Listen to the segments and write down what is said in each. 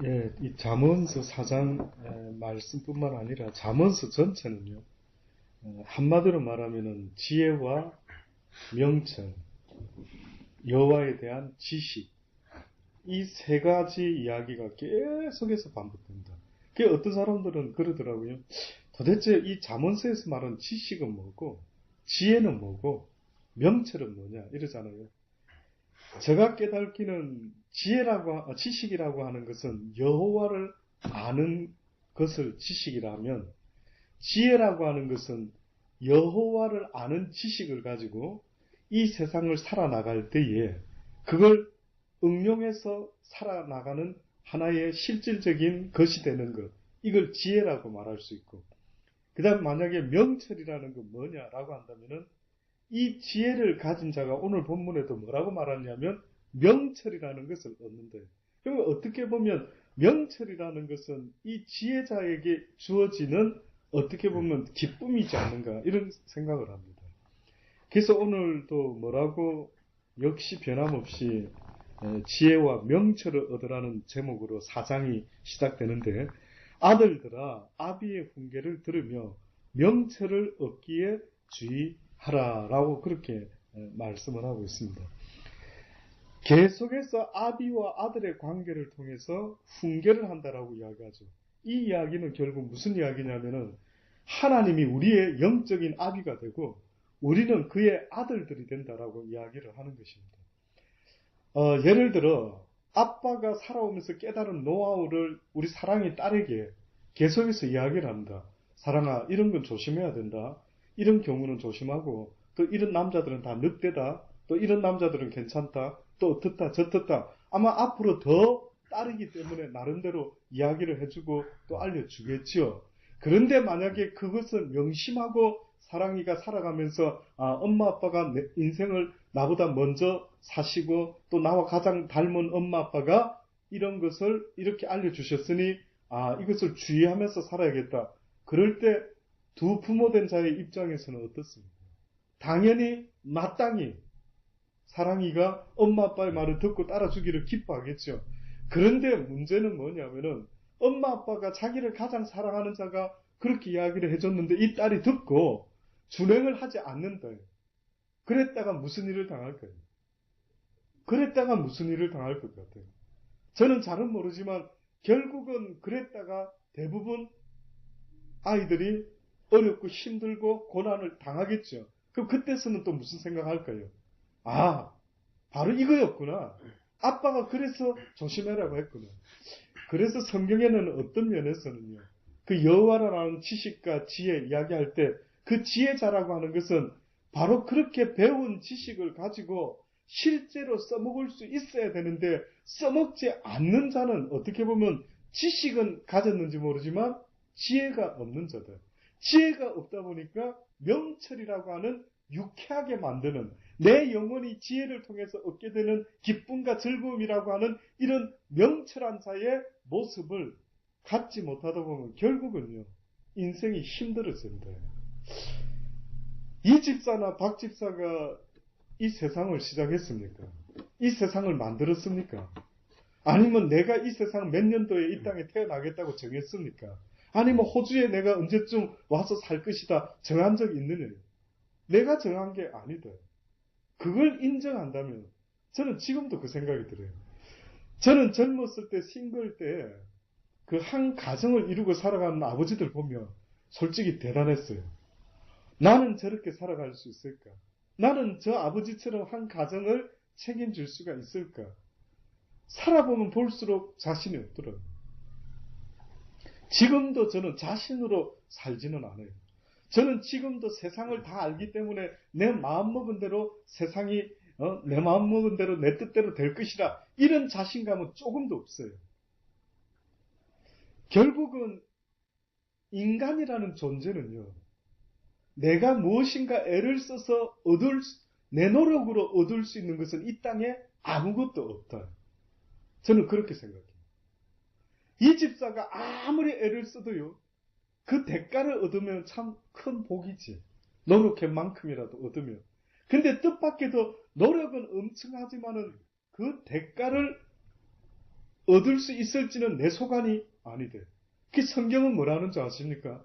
예, 이 잠언서 4장 말씀뿐만 아니라 잠언서 전체는요, 한마디로 말하면은 지혜와 명철, 여호와에 대한 지식, 이 세 가지 이야기가 계속해서 반복됩니다. 그 어떤 사람들은 그러더라고요. 도대체 이 잠언서에서 말하는 지식은 뭐고, 지혜는 뭐고, 명철은 뭐냐 이러잖아요. 제가 깨닫기는 지식이라고 하는 것은 여호와를 아는 것을 지식이라면, 지혜라고 하는 것은 여호와를 아는 지식을 가지고 이 세상을 살아나갈 때에 그걸 응용해서 살아나가는 하나의 실질적인 것이 되는 것, 이걸 지혜라고 말할 수 있고, 그 다음 만약에 명철이라는 건 뭐냐라고 한다면은 이 지혜를 가진 자가 오늘 본문에도 뭐라고 말하냐면 명철이라는 것을 얻는다. 그러면 어떻게 보면 명철이라는 것은 이 지혜자에게 주어지는 어떻게 보면 기쁨이지 않는가 이런 생각을 합니다. 그래서 오늘도 뭐라고 역시 변함없이 지혜와 명철을 얻으라는 제목으로 4장이 시작되는데, 아들들아 아비의 훈계를 들으며 명철을 얻기에 주의하라라고 그렇게 말씀을 하고 있습니다. 계속해서 아비와 아들의 관계를 통해서 훈계를 한다라고 이야기하죠. 이 이야기는 결국 무슨 이야기냐면은 하나님이 우리의 영적인 아비가 되고 우리는 그의 아들들이 된다라고 이야기를 하는 것입니다. 예를 들어 아빠가 살아오면서 깨달은 노하우를 우리 사랑의 딸에게 계속해서 이야기를 합니다. 사랑아, 이런 건 조심해야 된다. 이런 경우는 조심하고, 또 이런 남자들은 다 늑대다. 또 이런 남자들은 괜찮다. 또 어떻다 저떻다. 아마 앞으로 더 따르기 때문에 나름대로 이야기를 해주고 또 알려주겠지요. 그런데 만약에 그것을 명심하고 사랑이가 살아가면서 엄마 아빠가 내 인생을 나보다 먼저 사시고 또 나와 가장 닮은 엄마 아빠가 이런 것을 이렇게 알려주셨으니 이것을 주의하면서 살아야겠다. 그럴 때 두 부모된 자의 입장에서는 어떻습니까? 당연히 마땅히 사랑이가 엄마 아빠의 말을 듣고 따라주기를 기뻐하겠죠. 그런데 문제는 뭐냐면은 엄마 아빠가 자기를 가장 사랑하는 자가 그렇게 이야기를 해줬는데 이 딸이 듣고 준행을 하지 않는다. 그랬다가 무슨 일을 당할까요? 그랬다가 무슨 일을 당할 것 같아요? 저는 잘은 모르지만 결국은 그랬다가 대부분 아이들이 어렵고 힘들고 고난을 당하겠죠. 그럼 그때서는 또 무슨 생각할까요? 바로 이거였구나. 아빠가 그래서 조심해라고 했구나. 그래서 성경에는 어떤 면에서는요, 그 여호와라는 지식과 지혜 이야기할 때 그 지혜자라고 하는 것은 바로 그렇게 배운 지식을 가지고 실제로 써먹을 수 있어야 되는데, 써먹지 않는 자는 어떻게 보면 지식은 가졌는지 모르지만 지혜가 없는 자다. 지혜가 없다 보니까 명철이라고 하는 유쾌하게 만드는, 내 영혼이 지혜를 통해서 얻게 되는 기쁨과 즐거움이라고 하는 이런 명철한 자의 모습을 갖지 못하다 보면 결국은요, 인생이 힘들어진다. 이 집사나 박 집사가 이 세상을 시작했습니까? 이 세상을 만들었습니까? 아니면 내가 이 세상 몇 년도에 이 땅에 태어나겠다고 정했습니까? 아니면 호주에 내가 언제쯤 와서 살 것이다 정한 적이 있느냐? 내가 정한 게 아니다. 그걸 인정한다면 저는 지금도 그 생각이 들어요. 저는 젊었을 때 싱글 때 그 한 가정을 이루고 살아가는 아버지들 보면 솔직히 대단했어요. 나는 저렇게 살아갈 수 있을까? 나는 저 아버지처럼 한 가정을 책임질 수가 있을까? 살아보면 볼수록 자신이 없더라고요. 지금도 저는 자신으로 살지는 않아요. 저는 지금도 세상을 다 알기 때문에 내 마음먹은 대로 세상이 내 마음먹은 대로 내 뜻대로 될 것이라 이런 자신감은 조금도 없어요. 결국은 인간이라는 존재는요, 내가 무엇인가 애를 써서 내 노력으로 얻을 수 있는 것은 이 땅에 아무것도 없다. 저는 그렇게 생각해요. 이 집사가 아무리 애를 써도요, 그 대가를 얻으면 참 큰 복이지. 노력한 만큼이라도 얻으면. 근데 뜻밖에도 노력은 엄청 하지만은 그 대가를 얻을 수 있을지는 내 소관이 아니되. 그 성경은 뭐라는 줄 아십니까?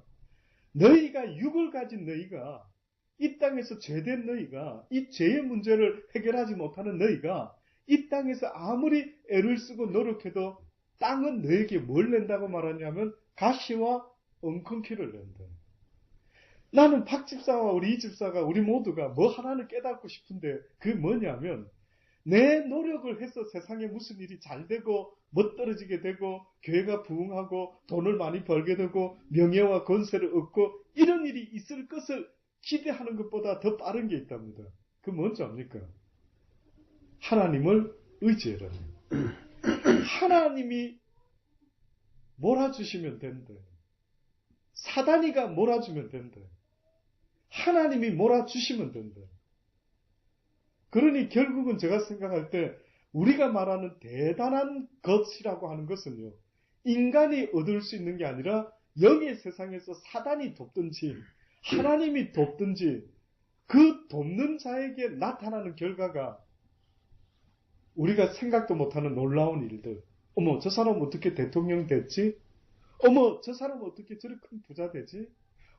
너희가 육을 가진 너희가, 이 땅에서 죄된 너희가, 이 죄의 문제를 해결하지 못하는 너희가 이 땅에서 아무리 애를 쓰고 노력해도 땅은 너에게 뭘 낸다고 말하냐면 가시와 엉겅퀴를 낸다. 나는 박 집사와 우리 이 집사가 우리 모두가 뭐 하나는 깨닫고 싶은데 그게 뭐냐면 내 노력을 해서 세상에 무슨 일이 잘 되고 멋들어지게 되고 교회가 부흥하고 돈을 많이 벌게 되고 명예와 권세를 얻고 이런 일이 있을 것을 기대하는 것보다 더 빠른 게 있답니다. 그게 뭔지 압니까? 하나님을 의지해라. 하나님이 몰아주시면 된대. 사단이가 몰아주면 된대. 하나님이 몰아주시면 된대. 그러니 결국은 제가 생각할 때 우리가 말하는 대단한 것이라고 하는 것은요, 인간이 얻을 수 있는 게 아니라 영의 세상에서 사단이 돕든지 하나님이 돕든지 그 돕는 자에게 나타나는 결과가 우리가 생각도 못하는 놀라운 일들. 어머, 저 사람 어떻게 대통령 됐지? 어머, 저 사람 어떻게 저렇게 큰 부자 되지?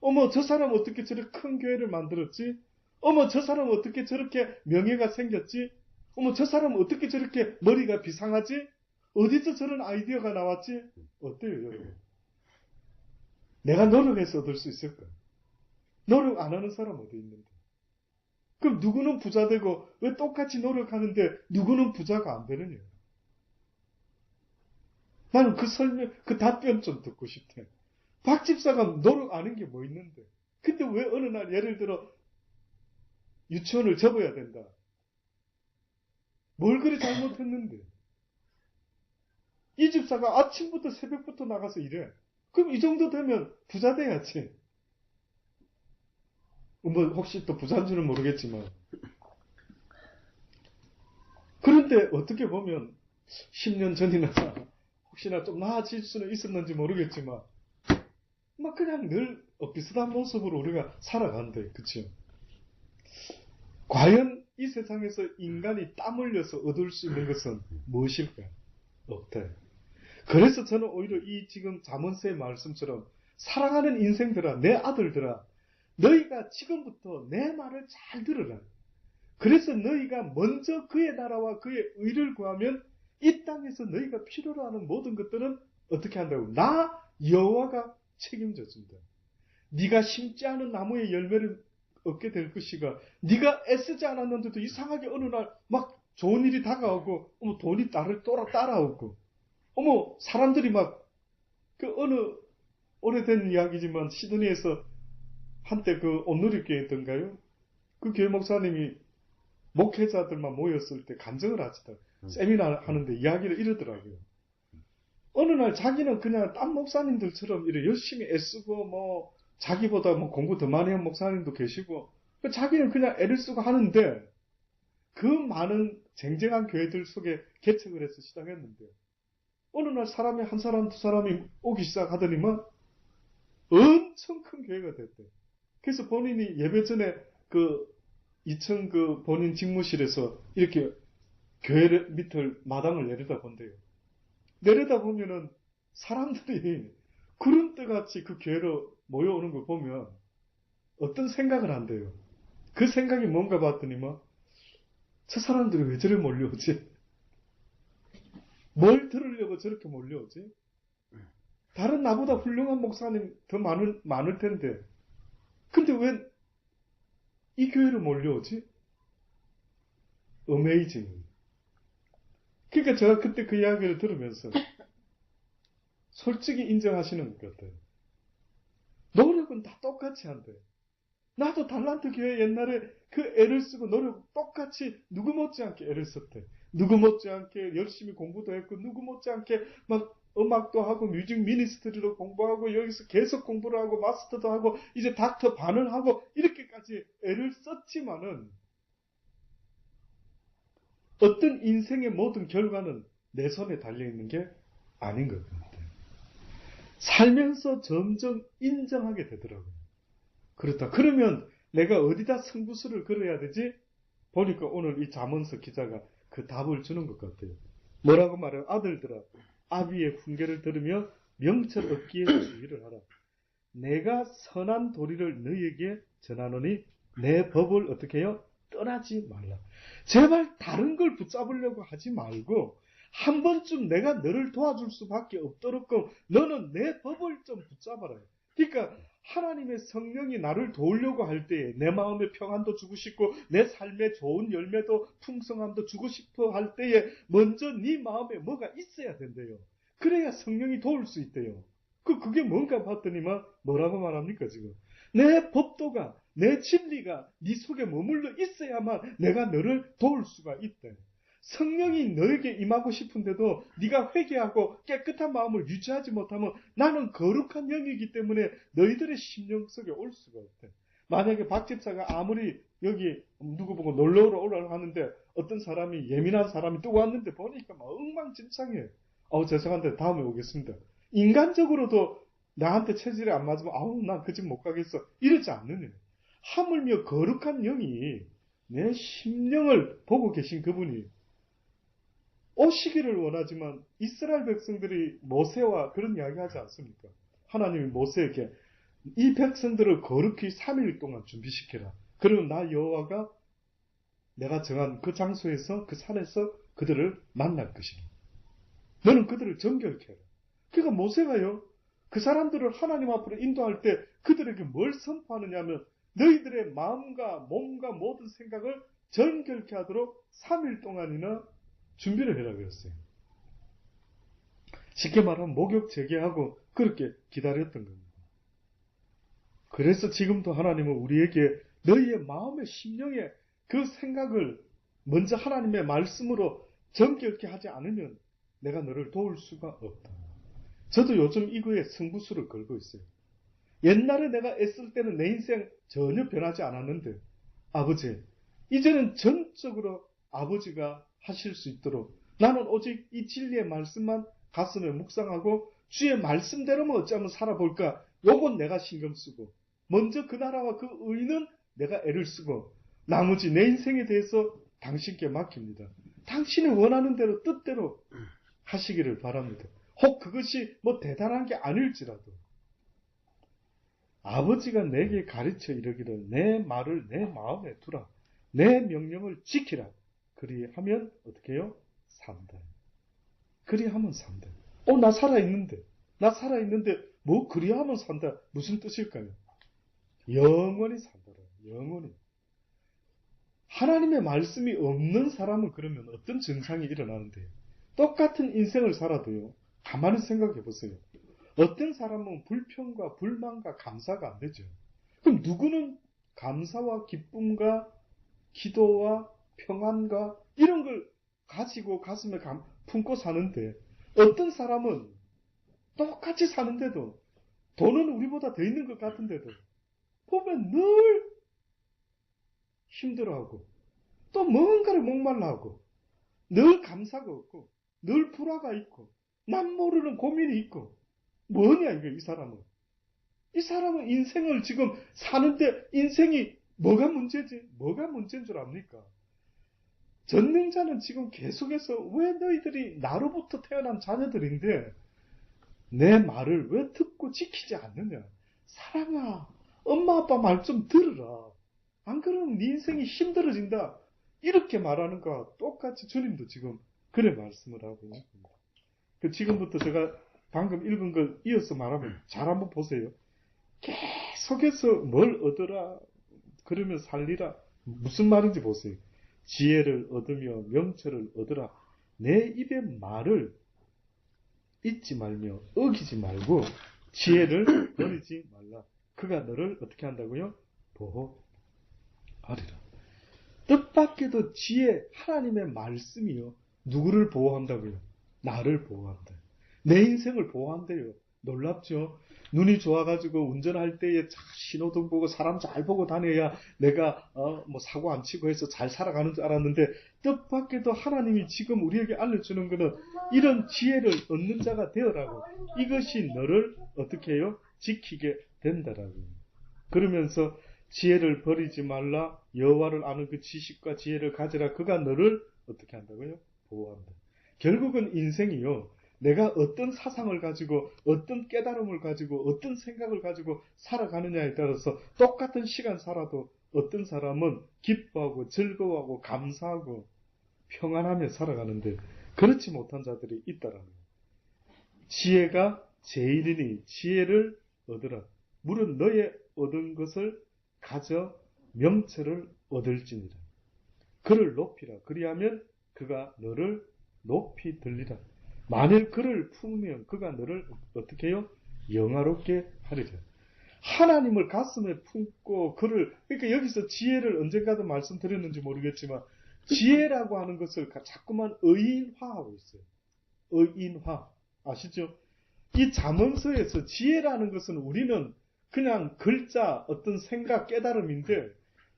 어머, 저 사람 어떻게 저렇게 큰 교회를 만들었지? 어머, 저 사람 어떻게 저렇게 명예가 생겼지? 어머, 저 사람 어떻게 저렇게 머리가 비상하지? 어디서 저런 아이디어가 나왔지? 어때요, 여러분? 내가 노력해서 얻을 수 있을까? 노력 안 하는 사람 어디 있는데? 그럼 누구는 부자 되고 왜 똑같이 노력하는데 누구는 부자가 안 되느냐? 나는 그 설명, 그 답변 좀 듣고 싶대. 박 집사가 노력 안 한 게 뭐 있는데? 근데 왜 어느 날 예를 들어 유치원을 접어야 된다. 뭘 그리 잘못했는데? 이 집사가 아침부터 새벽부터 나가서 일해. 그럼 이 정도 되면 부자 돼야지. 뭐 혹시 또 부자인 줄은 모르겠지만. 그런데 어떻게 보면 10년 전이나 혹시나 좀 나아질 수는 있었는지 모르겠지만 막 그냥 늘 비슷한 모습으로 우리가 살아간대. 그쵸? 과연 이 세상에서 인간이 땀 흘려서 얻을 수 있는 것은 무엇일까? 없대. 그래서 저는 오히려 이 지금 잠언서의 말씀처럼 사랑하는 인생들아, 내 아들들아, 너희가 지금부터 내 말을 잘 들으라. 그래서 너희가 먼저 그의 나라와 그의 의를 구하면 이 땅에서 너희가 필요로 하는 모든 것들은 어떻게 한다고? 나 여호와가 책임져 준다. 네가 심지 않은 나무의 열매를 얻게 될 것이가, 네가 애쓰지 않았는데도 이상하게 어느 날 막 좋은 일이 다가오고, 어머 돈이 따라오고, 어머 사람들이 막 그 어느 오래된 이야기지만 시드니에서 한때 그 온누리교회였던가요? 그 교회 목사님이 목회자들만 모였을 때 간증을 하시더라고요. 세미나 하는데 이야기를 이러더라고요. 어느 날 자기는 그냥 딴 목사님들처럼 이렇게 열심히 애쓰고 뭐 자기보다 뭐 공부 더 많이 한 목사님도 계시고 자기는 그냥 애를 쓰고 하는데 그 많은 쟁쟁한 교회들 속에 개척을 해서 시작했는데 어느 날 사람이 한 사람 두 사람이 오기 시작하더니만 엄청 큰 교회가 됐대. 그래서 본인이 예배 전에 그 2층 그 본인 직무실에서 이렇게 교회 밑을 마당을 내려다 본대요. 내려다 보면은 사람들이 구름대같이 그 교회로 모여오는 걸 보면 어떤 생각을 한대요. 그 생각이 뭔가 봤더니만 저 사람들이 왜 저래 몰려오지? 뭘 들으려고 저렇게 몰려오지? 다른 나보다 훌륭한 목사님 더 많을 텐데 근데 왜 이 교회로 몰려오지? 어메이징. 그러니까 제가 그때 그 이야기를 들으면서 솔직히 인정하시는 것 같아요. 노력은 다 똑같이 한대. 나도 달란트 교회 옛날에 그 애를 쓰고 노력 똑같이 누구 못지않게 애를 썼대. 누구 못지않게 열심히 공부도 했고 누구 못지않게 막 음악도 하고 뮤직 미니스트리로 공부하고 여기서 계속 공부를 하고 마스터도 하고 이제 닥터 반을 하고 이렇게까지 애를 썼지만은 어떤 인생의 모든 결과는 내 손에 달려있는 게 아닌 것 같아요. 살면서 점점 인정하게 되더라고요. 그렇다. 그러면 내가 어디다 승부수를 걸어야 되지? 보니까 오늘 이 잠언서 기자가 그 답을 주는 것 같아요. 뭐라고 말해요? 아들들아, 아비의 훈계를 들으며 명철 얻기에 주의를 하라. 내가 선한 도리를 너희에게 전하노니 내 법을 어떻게 해요? 떠나지 말라. 제발 다른 걸 붙잡으려고 하지 말고 한 번쯤 내가 너를 도와줄 수밖에 없도록끔 너는 내 법을 좀 붙잡아라. 그러니까 하나님의 성령이 나를 도우려고 할 때에 내 마음의 평안도 주고 싶고 내 삶의 좋은 열매도 풍성함도 주고 싶어 할 때에 먼저 네 마음에 뭐가 있어야 된대요. 그래야 성령이 도울 수 있대요. 그게 뭔가 봤더니만 뭐라고 말합니까 지금? 내 법도가 내 진리가 네 속에 머물러 있어야만 내가 너를 도울 수가 있대. 성령이 너에게 임하고 싶은데도 네가 회개하고 깨끗한 마음을 유지하지 못하면 나는 거룩한 영이기 때문에 너희들의 심령 속에 올 수가 없대. 만약에 박 집사가 아무리 여기 누구 보고 놀러오러 오라고 하는데 어떤 사람이 예민한 사람이 또 왔는데 보니까 막 엉망진창해. 죄송한데 다음에 오겠습니다. 인간적으로도 나한테 체질이 안 맞으면 난 그 집 못 가겠어. 이러지 않느냐. 하물며 거룩한 영이 내 심령을 보고 계신 그분이 오시기를 원하지만 이스라엘 백성들이 모세와 그런 이야기 하지 않습니까? 하나님이 모세에게 이 백성들을 거룩히 3일 동안 준비시켜라. 그러면 나 여호와가 내가 정한 그 장소에서 그 산에서 그들을 만날 것이다. 너는 그들을 정결케 해라. 그러니까 모세가요. 그 사람들을 하나님 앞으로 인도할 때 그들에게 뭘 선포하느냐 하면 너희들의 마음과 몸과 모든 생각을 정결케 하도록 3일 동안이나 준비를 해라 그랬어요. 쉽게 말하면 목욕 재개하고 그렇게 기다렸던 겁니다. 그래서 지금도 하나님은 우리에게 너희의 마음의 심령의 그 생각을 먼저 하나님의 말씀으로 정결케 하지 않으면 내가 너를 도울 수가 없다. 저도 요즘 이거에 승부수를 걸고 있어요. 옛날에 내가 애쓸 때는 내 인생 전혀 변하지 않았는데 아버지, 이제는 전적으로 아버지가 하실 수 있도록 나는 오직 이 진리의 말씀만 가슴에 묵상하고 주의 말씀대로만 어찌하면 살아볼까? 요건 내가 신경 쓰고 먼저 그 나라와 그 의는 내가 애를 쓰고 나머지 내 인생에 대해서 당신께 맡깁니다. 당신이 원하는 대로 뜻대로 하시기를 바랍니다. 혹 그것이 뭐 대단한 게 아닐지라도 아버지가 내게 가르쳐 이르기를 내 말을 내 마음에 두라. 내 명령을 지키라. 그리하면 어떻게 해요? 산다. 그리하면 산다. 나 살아있는데. 뭐 그리하면 산다. 무슨 뜻일까요? 영원히 산다라. 영원히. 하나님의 말씀이 없는 사람은 그러면 어떤 증상이 일어나는데요? 똑같은 인생을 살아도요. 가만히 생각해 보세요. 어떤 사람은 불평과 불만과 감사가 안 되죠. 그럼 누구는 감사와 기쁨과 기도와 평안과 이런 걸 가지고 가슴에 품고 사는데 어떤 사람은 똑같이 사는데도 돈은 우리보다 더 있는 것 같은데도 보면 늘 힘들어하고 또 뭔가를 목말라하고 늘 감사가 없고 늘 불화가 있고 남 모르는 고민이 있고 뭐냐 이거 이 사람은 인생을 지금 사는데 인생이 뭐가 문제지? 뭐가 문제인 줄 압니까? 전능자는 지금 계속해서 왜 너희들이 나로부터 태어난 자녀들인데 내 말을 왜 듣고 지키지 않느냐? 사랑아, 엄마 아빠 말 좀 들으라. 안 그러면 네 인생이 힘들어진다. 이렇게 말하는 거와 똑같이 주님도 지금 그래 말씀을 하고 있습니다. 지금부터 제가 방금 읽은 걸 이어서 말하면 잘 한번 보세요. 계속해서 뭘 얻어라 그러면 살리라. 무슨 말인지 보세요. 지혜를 얻으며 명철을 얻으라. 내 입의 말을 잊지 말며 어기지 말고 지혜를 버리지 말라. 그가 너를 어떻게 한다고요? 보호하리라. 뜻밖에도 지혜, 하나님의 말씀이요. 누구를 보호한다고요? 나를 보호한다. 내 인생을 보호한대요. 놀랍죠? 눈이 좋아가지고 운전할 때에 신호등 보고 사람 잘 보고 다녀야 내가 뭐 사고 안 치고 해서 잘 살아가는 줄 알았는데 뜻밖에도 하나님이 지금 우리에게 알려주는 것은 이런 지혜를 얻는 자가 되어라고. 이것이 너를 어떻게 해요? 지키게 된다라고. 그러면서 지혜를 버리지 말라. 여호와를 아는 그 지식과 지혜를 가지라. 그가 너를 어떻게 한다고요? 보호한다. 결국은 인생이요. 내가 어떤 사상을 가지고 어떤 깨달음을 가지고 어떤 생각을 가지고 살아가느냐에 따라서 똑같은 시간 살아도 어떤 사람은 기뻐하고 즐거워하고 감사하고 평안하며 살아가는데 그렇지 못한 자들이 있다라는 거예요. 지혜가 제일이니 지혜를 얻으라. 물은 너의 얻은 것을 가져 명철을 얻을지니라. 그를 높이라. 그리하면 그가 너를 높이 들리라. 만일 그를 품으면 그가 너를 어떻게 해요? 영화롭게 하리라. 하나님을 가슴에 품고 그를, 그러니까 여기서 지혜를 언젠가도 말씀드렸는지 모르겠지만 지혜라고 하는 것을 자꾸만 의인화하고 있어요. 의인화. 아시죠? 이 잠언서에서 지혜라는 것은 우리는 그냥 글자, 어떤 생각, 깨달음인데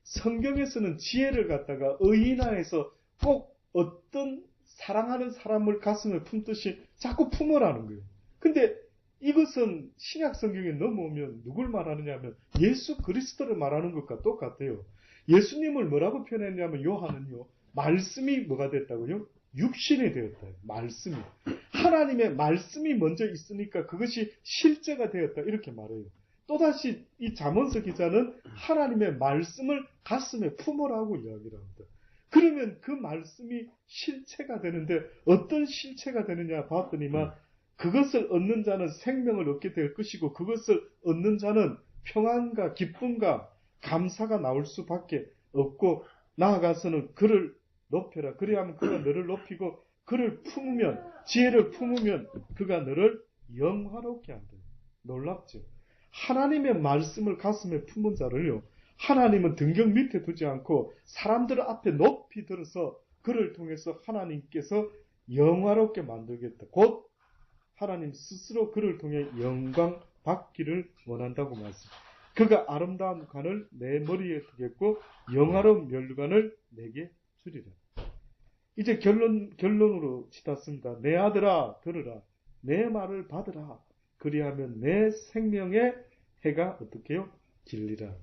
성경에서는 지혜를 갖다가 의인화해서 꼭 어떤 사랑하는 사람을 가슴에 품듯이 자꾸 품으라는 거예요. 근데 이것은 신약 성경에 넘어오면 누굴 말하느냐 하면 예수 그리스도를 말하는 것과 똑같아요. 예수님을 뭐라고 표현했냐면 요한은요. 말씀이 뭐가 됐다고요? 육신이 되었다. 말씀이. 하나님의 말씀이 먼저 있으니까 그것이 실제가 되었다. 이렇게 말해요. 또다시 이 잠언서 기자는 하나님의 말씀을 가슴에 품으라고 이야기를 합니다. 그러면 그 말씀이 실체가 되는데 어떤 실체가 되느냐 봤더니만 그것을 얻는 자는 생명을 얻게 될 것이고 그것을 얻는 자는 평안과 기쁨과 감사가 나올 수밖에 없고 나아가서는 그를 높여라. 그리하면 그가 너를 높이고 그를 품으면 지혜를 품으면 그가 너를 영화롭게 한다. 놀랍죠. 하나님의 말씀을 가슴에 품은 자를요. 하나님은 등경 밑에 두지 않고 사람들 앞에 높이 들어서 그를 통해서 하나님께서 영화롭게 만들겠다. 곧 하나님 스스로 그를 통해 영광 받기를 원한다고 말씀. 그가 아름다운 관을 내 머리에 두겠고 영화로운 면류관을 내게 주리라. 이제 결론으로 치닫습니다. 내 아들아 들으라. 내 말을 받으라. 그리하면 내 생명의 해가 어떻게 해요? 길리라.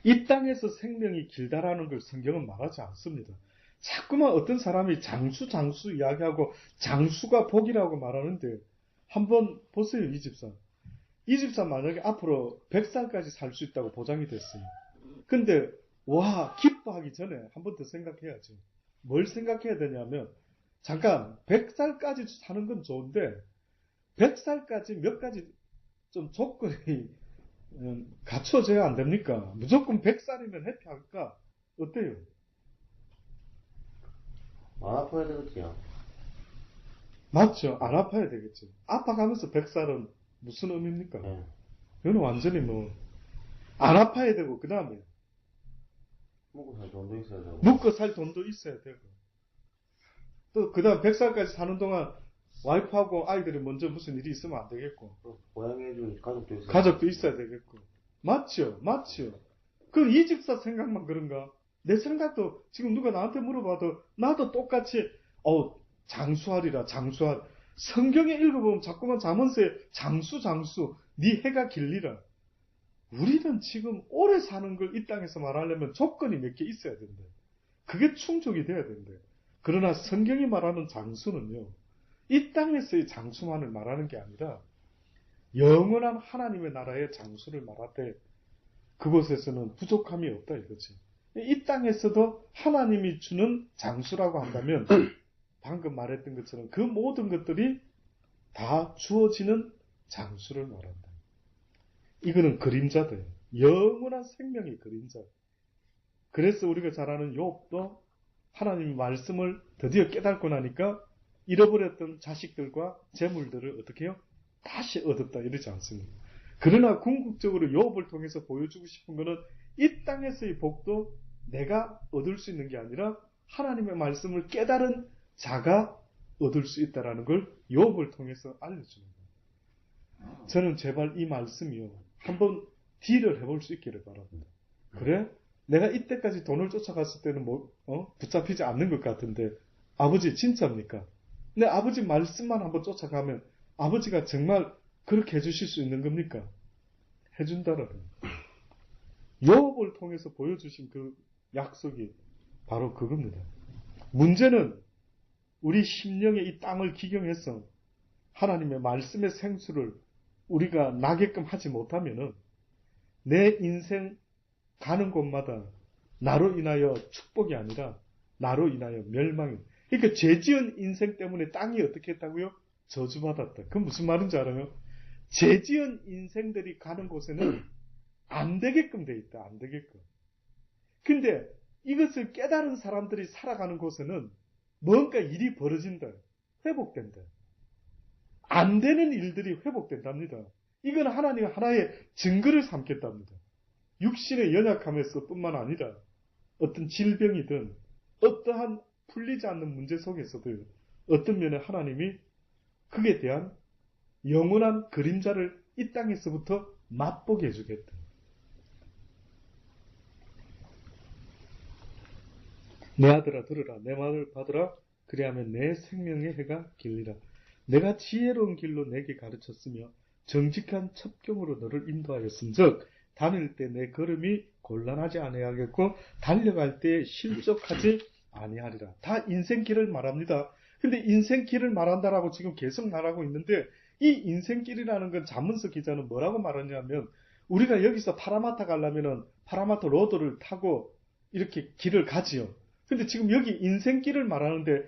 이 땅에서 생명이 길다라는 걸 성경은 말하지 않습니다. 자꾸만 어떤 사람이 장수 이야기하고 장수가 복이라고 말하는데 한번 보세요. 이 집사 만약에 앞으로 100살까지 살 수 있다고 보장이 됐어요. 근데 와 기뻐하기 전에 한 번 더 생각해야죠. 뭘 생각해야 되냐면 잠깐 100살까지 사는 건 좋은데 100살까지 몇 가지 좀 조건이 갖춰져야 안 됩니까? 무조건 100살이면 해피할까? 어때요? 안 아파야 되겠지요. 맞죠? 안 아파야 되겠죠. 아파가면서 100살은 무슨 의미입니까? 네. 이거는 완전히 안 아파야 되고 그 다음에 먹고 살 돈도 있어야 되고. 먹고 살 돈도 있어야 되고 또 그 다음 100살까지 사는 동안 와이프하고 아이들이 먼저 무슨 일이 있으면 안 되겠고 고양이해줄 가족도 있어야 되겠고 맞죠? 그 이 집사 생각만 그런가? 내 생각도 지금 누가 나한테 물어봐도 나도 똑같이 장수하리라. 성경에 읽어보면 자꾸만 잠언서에 장수 네 해가 길리라. 우리는 지금 오래 사는 걸 이 땅에서 말하려면 조건이 몇 개 있어야 된대. 그게 충족이 돼야 된대. 그러나 성경이 말하는 장수는요. 이 땅에서의 장수만을 말하는 게 아니라 영원한 하나님의 나라의 장수를 말할 때 그곳에서는 부족함이 없다 이거지. 이 땅에서도 하나님이 주는 장수라고 한다면 방금 말했던 것처럼 그 모든 것들이 다 주어지는 장수를 말한다. 이거는 그림자돼요. 영원한 생명의 그림자. 그래서 우리가 잘 아는 욥도 하나님의 말씀을 드디어 깨닫고 나니까 잃어버렸던 자식들과 재물들을 어떻게 해요? 다시 얻었다 이러지 않습니다. 그러나 궁극적으로 욥을 통해서 보여주고 싶은 것은 이 땅에서의 복도 내가 얻을 수 있는 게 아니라 하나님의 말씀을 깨달은 자가 얻을 수 있다는 걸 욥을 통해서 알려줍니다. 저는 제발 이 말씀이요. 한번 딜을 해볼 수 있기를 바랍니다. 그래? 내가 이때까지 돈을 쫓아갔을 때는 붙잡히지 않는 것 같은데 아버지 진짜입니까? 근데 아버지 말씀만 한번 쫓아가면 아버지가 정말 그렇게 해주실 수 있는 겁니까? 해준다라는 욥을 통해서 보여주신 그 약속이 바로 그겁니다. 문제는 우리 심령의 이 땅을 기경해서 하나님의 말씀의 생수를 우리가 나게끔 하지 못하면은 내 인생 가는 곳마다 나로 인하여 축복이 아니라 나로 인하여 멸망이. 그러니까 죄 지은 인생 때문에 땅이 어떻게 했다고요? 저주받았다. 그건 무슨 말인지 알아요? 죄 지은 인생들이 가는 곳에는 안 되게끔 돼 있다. 안 되게끔. 근데 이것을 깨달은 사람들이 살아가는 곳에는 뭔가 일이 벌어진다. 회복된다. 안 되는 일들이 회복된답니다. 이건 하나님 하나의 증거를 삼겠답니다. 육신의 연약함에서 뿐만 아니라 어떤 질병이든 어떠한 풀리지 않는 문제 속에서도 어떤 면에 하나님이 그에 대한 영원한 그림자를 이 땅에서부터 맛보게 해주겠다. 내 아들아 들으라. 내 말을 받으라. 그리하면 내 생명의 해가 길리라. 내가 지혜로운 길로 내게 가르쳤으며 정직한 첩경으로 너를 인도하였은즉 다닐 때 내 걸음이 곤란하지 아니하겠고 달려갈 때 실족하지 아니하리라. 다 인생길을 말합니다. 근데 인생길을 말한다라고 지금 계속 말하고 있는데 이 인생길이라는 건 자문서 기자는 뭐라고 말하냐면 우리가 여기서 파라마타 가려면은 파라마타 로드를 타고 이렇게 길을 가지요. 근데 지금 여기 인생길을 말하는데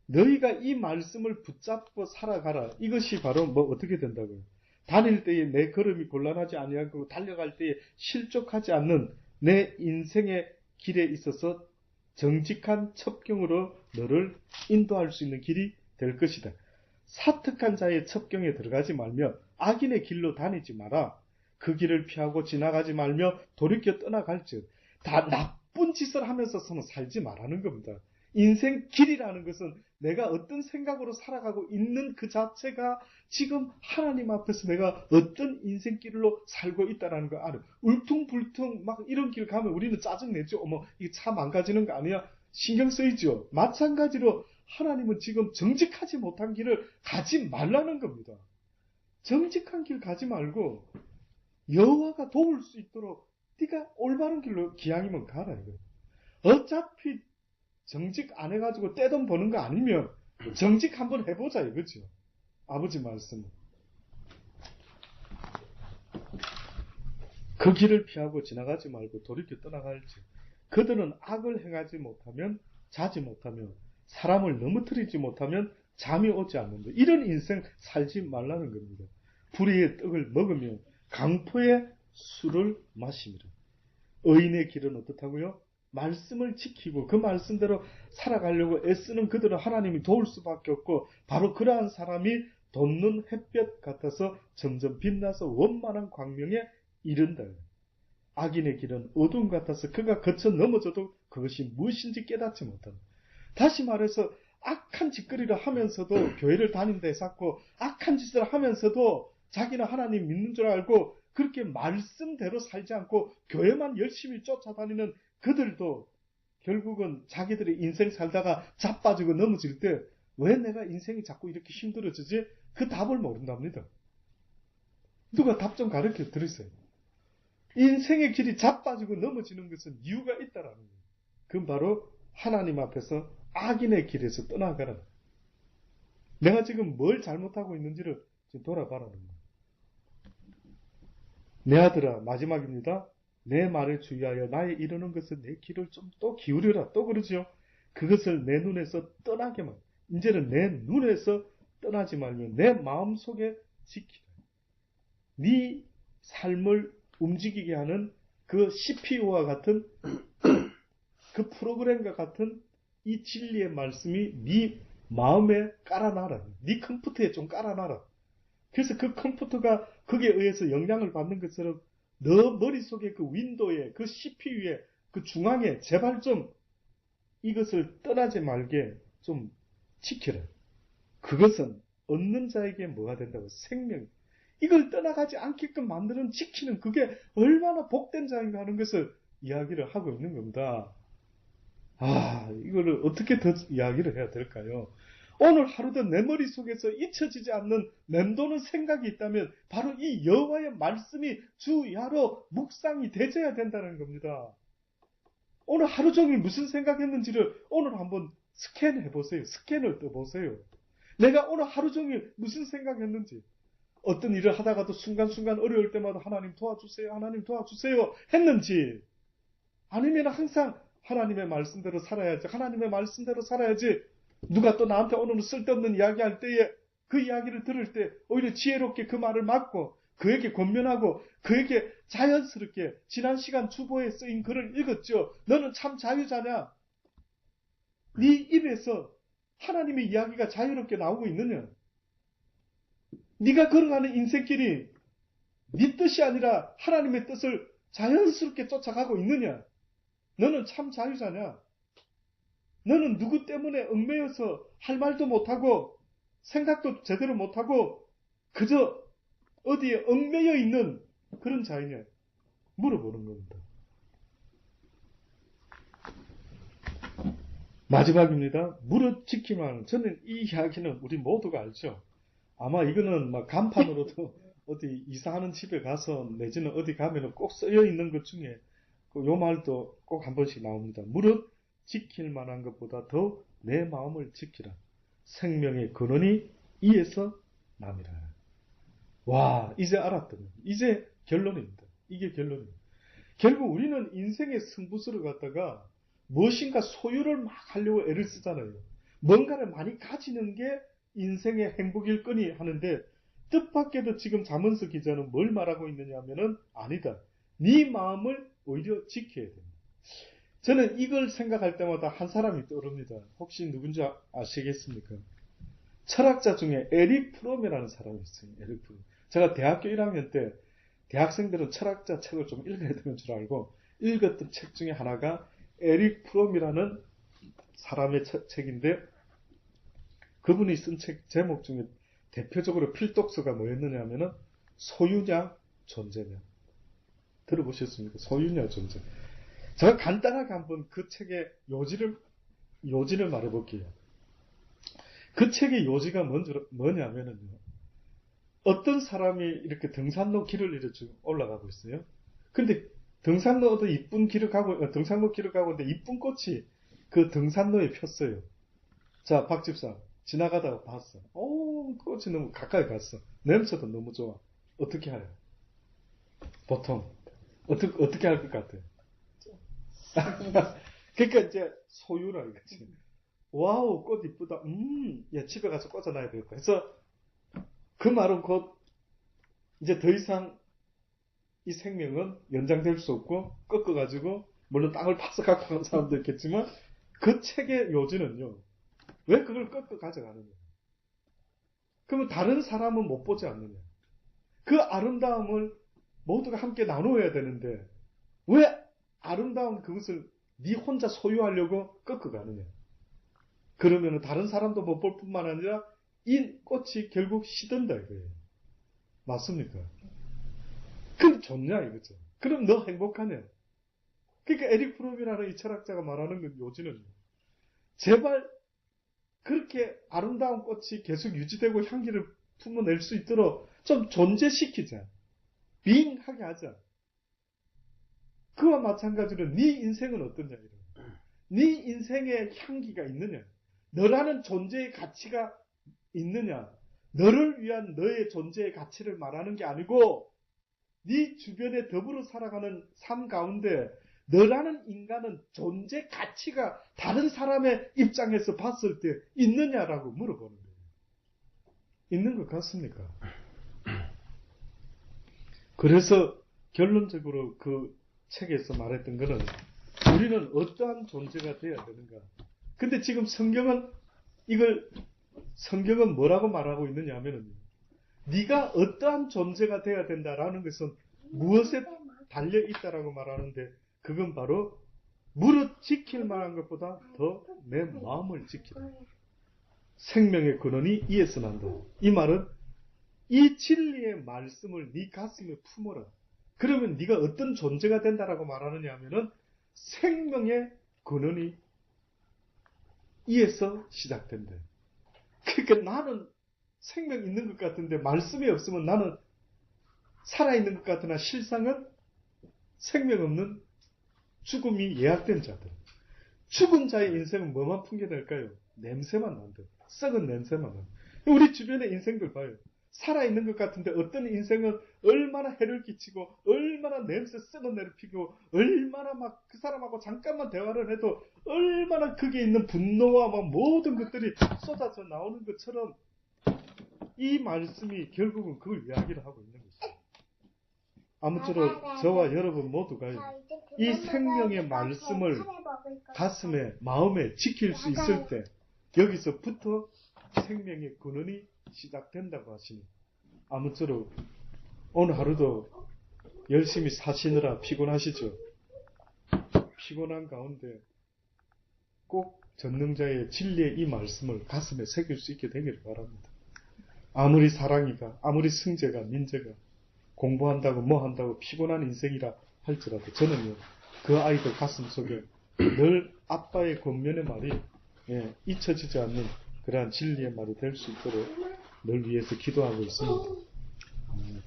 너희가 이 말씀을 붙잡고 살아가라. 이것이 바로 뭐 어떻게 된다고요? 다닐 때에 내 걸음이 곤란하지 아니하고 달려갈 때에 실족하지 않는 내 인생의 길에 있어서 정직한 첩경으로 너를 인도할 수 있는 길이 될 것이다. 사특한 자의 첩경에 들어가지 말며 악인의 길로 다니지 마라. 그 길을 피하고 지나가지 말며 돌이켜 떠나갈즉 다 나쁜 짓을 하면서서는 살지 말라는 겁니다. 인생 길이라는 것은 내가 어떤 생각으로 살아가고 있는 그 자체가 지금 하나님 앞에서 내가 어떤 인생 길로 살고 있다는 거 알아요. 울퉁불퉁 막 이런 길 가면 우리는 짜증내죠. 어머, 이 차 망가지는 거 아니야? 신경 쓰이죠. 마찬가지로 하나님은 지금 정직하지 못한 길을 가지 말라는 겁니다. 정직한 길 가지 말고 여호와가 도울 수 있도록 네가 올바른 길로 기왕이면 가라 이거. 어차피 정직 안 해가지고 떼돈 버는 거 아니면 정직 한번 해보자 이거죠. 아버지 말씀. 그 길을 피하고 지나가지 말고 돌이켜 떠나갈지. 그들은 악을 행하지 못하면 자지 못하면 사람을 넘어뜨리지 못하면 잠이 오지 않는다. 이런 인생 살지 말라는 겁니다. 불의의 떡을 먹으며 강포의 술을 마시미라. 의인의 길은 어떻다고요? 말씀을 지키고 그 말씀대로 살아가려고 애쓰는 그들은 하나님이 도울 수밖에 없고 바로 그러한 사람이 돋는 햇볕 같아서 점점 빛나서 원만한 광명에 이른다. 악인의 길은 어둠 같아서 그가 거쳐 넘어져도 그것이 무엇인지 깨닫지 못한다. 다시 말해서 악한 짓거리를 하면서도 교회를 다닌다 해서 악한 짓을 하면서도 자기는 하나님 믿는 줄 알고 그렇게 말씀대로 살지 않고 교회만 열심히 쫓아다니는 그들도 결국은 자기들의 인생 살다가 자빠지고 넘어질 때 왜 내가 인생이 자꾸 이렇게 힘들어지지? 그 답을 모른답니다. 누가 답 좀 가르쳐 드리세요. 인생의 길이 자빠지고 넘어지는 것은 이유가 있다라는 거예요. 그건 바로 하나님 앞에서 악인의 길에서 떠나가라. 내가 지금 뭘 잘못하고 있는지를 좀 돌아봐라는 거예요. 내 아들아, 마지막입니다. 내 말을 주의하여 나의 이르는 것은 내 귀를 좀 또 기울여라. 또 그러죠. 그것을 내 눈에서 떠나게만. 이제는 내 눈에서 떠나지 말며 내 마음속에 지키라. 네 삶을 움직이게 하는 그 CPU와 같은 그 프로그램과 같은 이 진리의 말씀이 네 마음에 깔아놔라. 네 컴퓨터에 좀 깔아놔라. 그래서 그 컴퓨터가 거기에 의해서 영향을 받는 것처럼 너 머릿속에 그 윈도우에 그 CPU에 그 중앙에 제발 좀 이것을 떠나지 말게 좀 지켜라. 그것은 얻는 자에게 뭐가 된다고? 생명. 이걸 떠나가지 않게끔 만드는 지키는 그게 얼마나 복된 자인가 하는 것을 이야기를 하고 있는 겁니다. 이거를 어떻게 더 이야기를 해야 될까요? 오늘 하루도 내 머릿속에서 잊혀지지 않는 맴도는 생각이 있다면 바로 이 여호와의 말씀이 주야로 묵상이 되져야 된다는 겁니다. 오늘 하루 종일 무슨 생각했는지를 오늘 한번 스캔해 보세요. 스캔을 떠보세요. 내가 오늘 하루 종일 무슨 생각했는지, 어떤 일을 하다가도 순간순간 어려울 때마다 하나님 도와주세요, 하나님 도와주세요 했는지, 아니면 항상 하나님의 말씀대로 살아야지, 하나님의 말씀대로 살아야지, 누가 또 나한테 오늘은 쓸데없는 이야기할 때에 그 이야기를 들을 때 오히려 지혜롭게 그 말을 막고 그에게 권면하고 그에게 자연스럽게 지난 시간 주보에 쓰인 글을 읽었죠. 너는 참 자유자냐? 네 입에서 하나님의 이야기가 자유롭게 나오고 있느냐? 네가 걸어가는 인생길이 네 뜻이 아니라 하나님의 뜻을 자연스럽게 쫓아가고 있느냐? 너는 참 자유자냐? 너는 누구 때문에 얽매여서 할 말도 못하고 생각도 제대로 못하고 그저 어디에 얽매여 있는 그런 자이냐? 물어보는 겁니다. 마지막입니다. 무릇 지키만. 저는 이 이야기는 우리 모두가 알죠. 아마 이거는 막 간판으로도 어디 이사하는 집에 가서 내지는 어디 가면 꼭 쓰여 있는 것 중에 요 말도 꼭 한 번씩 나옵니다. 무릇 지킬 만한 것보다 더 내 마음을 지키라. 생명의 근원이 이에서 남이라. 와, 이제 알았더니 이제 결론입니다. 이게 결론입니다. 결국 우리는 인생의 승부수를 갖다가 무엇인가 소유를 막 하려고 애를 쓰잖아요. 뭔가를 많이 가지는 게 인생의 행복일 거니 하는데, 뜻밖에도 지금 잠언서 기자는 뭘 말하고 있느냐 하면은 아니다. 네 마음을 오히려 지켜야 됩니다. 저는 이걸 생각할 때마다 한 사람이 떠오릅니다. 혹시 누군지 아시겠습니까? 철학자 중에 에릭 프롬이라는 사람이 있어요. 에릭 프롬. 제가 대학교 1학년 때 대학생들은 철학자 책을 좀 읽어야 되는 줄 알고 읽었던 책 중에 하나가 에릭 프롬이라는 사람의 책인데, 그분이 쓴 책 제목 중에 대표적으로 필독서가 뭐였느냐 하면은 소유냐 존재냐. 들어보셨습니까? 소유냐 존재. 제가 간단하게 한번 그 책의 요지를 말해볼게요. 그 책의 요지가 뭐냐면은요, 어떤 사람이 이렇게 등산로 길을 이렇게 올라가고 있어요. 근데 등산로도 이쁜 길을 가고, 등산로 길을 가고 있는데 이쁜 꽃이 그 등산로에 폈어요. 자, 박 집사, 지나가다가 봤어. 오, 꽃이 너무 가까이 갔어. 냄새도 너무 좋아. 어떻게 해요? 보통 어떻게 할 것 같아요? 그러니까 이제 소유라 이거지. 와우, 꽃 이쁘다. 야, 집에 가서 꽂아놔야 되겠다. 그래서 그 말은 곧 이제 더 이상 이 생명은 연장될 수 없고 꺾어가지고, 물론 땅을 파서 갖고 가는 사람도 있겠지만, 그 책의 요지는요, 왜 그걸 꺾어 가져가느냐? 그러면 다른 사람은 못 보지 않느냐? 그 아름다움을 모두가 함께 나누어야 되는데 왜 아름다운 그것을 네 혼자 소유하려고 꺾어 가느냐? 그러면 다른 사람도 못 볼 뿐만 아니라 이 꽃이 결국 시든다 이거예요. 맞습니까? 그럼 좋냐 이거죠. 그럼 너 행복하냐? 그러니까 에릭 프롬이라는 이 철학자가 말하는 건 요지는, 제발 그렇게 아름다운 꽃이 계속 유지되고 향기를 품어낼 수 있도록 좀 존재시키자. 빙하게 하자. 그와 마찬가지로 네 인생은 어떠냐 이런. 네 인생에 향기가 있느냐? 너라는 존재의 가치가 있느냐? 너를 위한 너의 존재의 가치를 말하는 게 아니고 네 주변에 더불어 살아가는 삶 가운데 너라는 인간은 존재 가치가 다른 사람의 입장에서 봤을 때 있느냐라고 물어보는 거예요. 있는 것 같습니까? 그래서 결론적으로 그 책에서 말했던 것은 우리는 어떠한 존재가 되어야 되는가. 근데 지금 성경은 뭐라고 말하고 있느냐 하면은, 네가 어떠한 존재가 되어야 된다라는 것은 무엇에 달려 있다라고 말하는데, 그건 바로 무릇 지킬 만한 것보다 더 내 마음을 지키라. 생명의 근원이 이에서 난다. 이 말은 이 진리의 말씀을 네 가슴에 품어라. 그러면 네가 어떤 존재가 된다라고 말하느냐 하면은 생명의 근원이 이에서 시작된다. 그러니까 나는 생명 있는 것 같은데 말씀이 없으면 나는 살아있는 것 같으나 실상은 생명 없는 죽음이 예약된 자들. 죽은 자의 인생은 뭐만 풍겨낼까요? 냄새만 난다. 썩은 냄새만 난다. 우리 주변의 인생들 봐요. 살아있는 것 같은데 어떤 인생은 얼마나 해를 끼치고 얼마나 냄새 썩은 내를 피고 얼마나 막 그 사람하고 잠깐만 대화를 해도 얼마나 거기에 있는 분노와 막 모든 것들이 쏟아져 나오는 것처럼 이 말씀이 결국은 그걸 이야기를 하고 있는 것이죠. 아무쪼록 저와 여러분 모두가 이 생명의 말씀을 가슴에 마음에 지킬 수 있을 때 여기서부터 생명의 근원이 시작된다고 하시니 아무쪼록 오늘 하루도 열심히 사시느라 피곤하시죠? 피곤한 가운데 꼭 전능자의 진리의 이 말씀을 가슴에 새길 수 있게 되기를 바랍니다. 아무리 사랑이가 아무리 승재가 민재가 공부한다고 뭐 한다고 피곤한 인생이라 할지라도 저는요 그 아이들 가슴 속에 늘 아빠의 권면의 말이 잊혀지지 않는 그러한 진리의 말이 될 수 있도록 늘 위해서 기도하고 있습니다.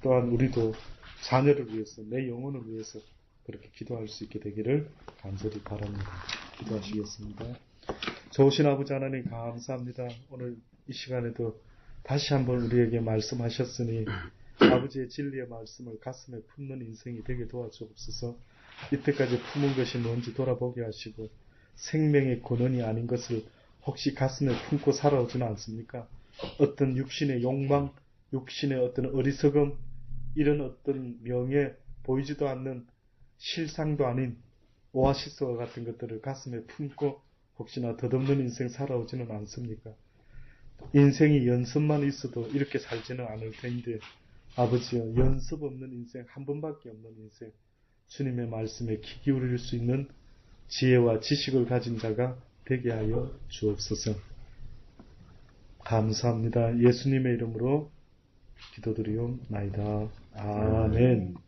또한 우리도 자녀를 위해서 내 영혼을 위해서 그렇게 기도할 수 있게 되기를 간절히 바랍니다. 기도하시겠습니다. 좋으신 아버지 하나님 감사합니다. 오늘 이 시간에도 다시 한번 우리에게 말씀하셨으니 아버지의 진리의 말씀을 가슴에 품는 인생이 되게 도와주옵소서. 이때까지 품은 것이 뭔지 돌아보게 하시고 생명의 근원이 아닌 것을 혹시 가슴에 품고 살아오지는 않습니까? 어떤 육신의 욕망, 육신의 어떤 어리석음, 이런 어떤 명예, 보이지도 않는 실상도 아닌 오아시스와 같은 것들을 가슴에 품고 혹시나 덧없는 인생 살아오지는 않습니까? 인생이 연습만 있어도 이렇게 살지는 않을 텐데 아버지여 연습 없는 인생, 한 번밖에 없는 인생, 주님의 말씀에 귀 기울일 수 있는 지혜와 지식을 가진 자가 되게 하여 주옵소서. 감사합니다. 예수님의 이름으로 기도드리옵나이다. 아멘.